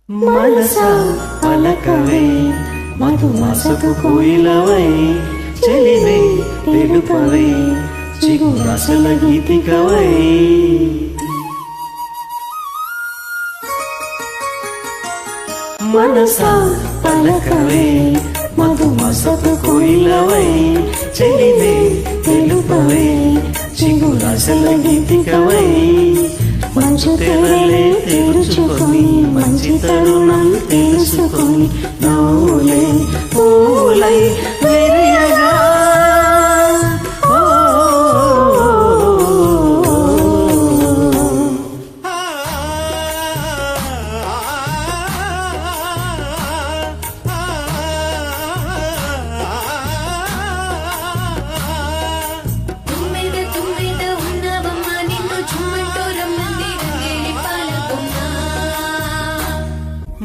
మనసా పలకవే మధుమాసపు కోయిలవై చెలివే తెలుపవే చిగురాసల గీతికవై మనసా పలకవే మధుమాసపు కోయిలవై చెలివే తెలుపవే చిగురాసల గీతికవై మంచు తెరలే తెరుచుకొని మంచి తరుణం తెలుసుకొని నవ్వులే పూలై విరియగా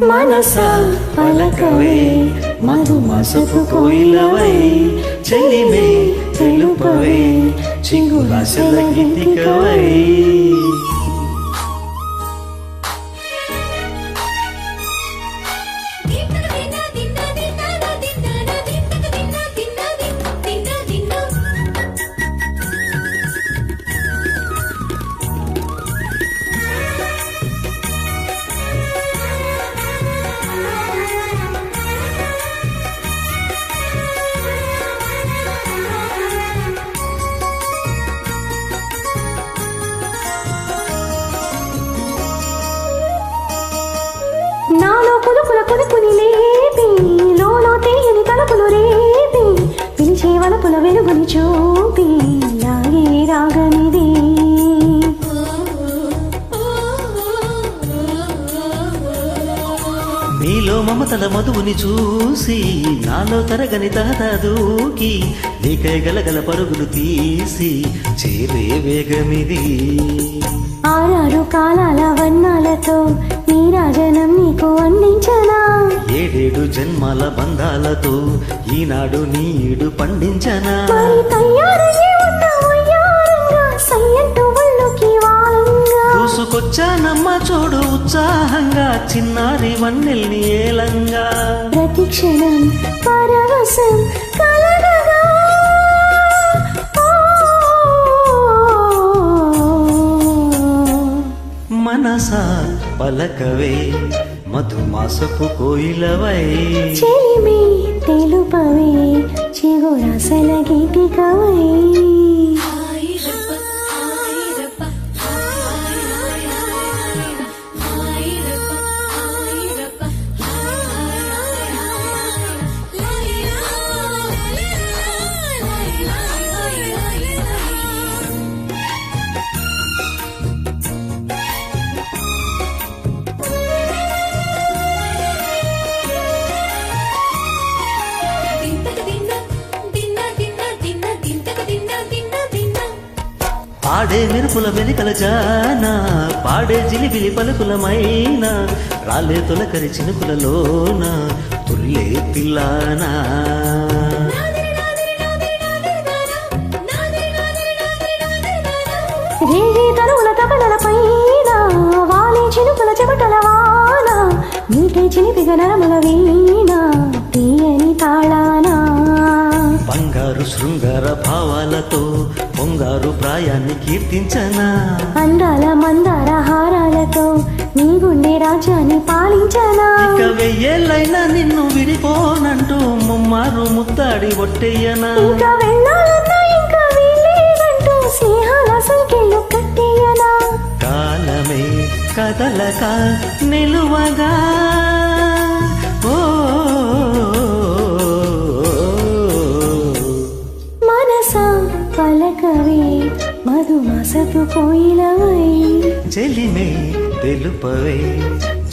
మనసా పలకవే మధుమాసపు కోయిలవై చెలివే తెలుపవే చిగురాసల గీతికవై నాలో కులుకుల కొడుకుని లేపి లోలో తీయని తలుపులు రేపి పిలిచే వలపుల వెలుగుని చూపి లాగే రాగనిది నీలో మమతల మధువుని చూసి నాలో తరగని తాత దూకి నీకై గలగల పరుగులు తీసి చేరే వేగమిది ఆరారు కాలాల వర్ణాలతో నీరాజనం నీకు అందించనా ఏడేడు జన్మాల బంధాలతో ఈనాడు నీడు పండించనా మరి తయారయ్యి ఉన్న వయ్యారంగా సయ్యంటూ ఒళ్ళుకి వాలంగా చూసుకొచ్చానమ్మ చూడు ఉత్సాహంగా చిన్నారి వన్నెల్ని ఏలంగా ప్రతి క్షణం పరవశం కలగగా మనసా పలకవే మధుమాసపు కోయిలవై చెలిమి తెలుపవే చిగురాసల గీతికవై ఆడే మెరుపుల వెలికల జాన పాడే జిలిబిలి పలుకులమైన రాలే తొలకరి చినుకులలోన తుల్లే పిల్లానా రేగి తరువుల తపనల పైన వాలే చినుకుల చెమటల వాన నీటే చిలిపిగ నరముల వీణ తీయని తాళానా బంగారు శృంగార భావాలతో పొంగారు ప్రాయాన్ని కీర్తించనా అందాల మందార హారాలతో నీ గుండె రాజ్యాన్ని పాలించనా ఇక వెయ్యేళ్ళైనా నిన్ను విడిపోనంటూ ముమ్మారు ముత్తాడి ఒట్టెయ్యనా ఇంకా వెళ్ళాలన్నా ఇంకా వీలేనంటూ స్నేహాల సంఖ్యలు కట్టేయనా కాలమే కదలక నిలువగా ఓ మనసా పలకవే మధుమాసపు కోయిలవై చెలిమే తెలుపవే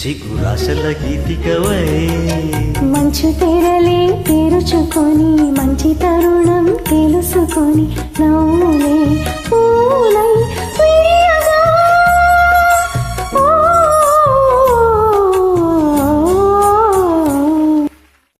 చిగురాసల గీతికవై మంచు తెరలే తెరుచుకొని మంచి తరుణం తెలుసుకొని నవ్వులే పూలై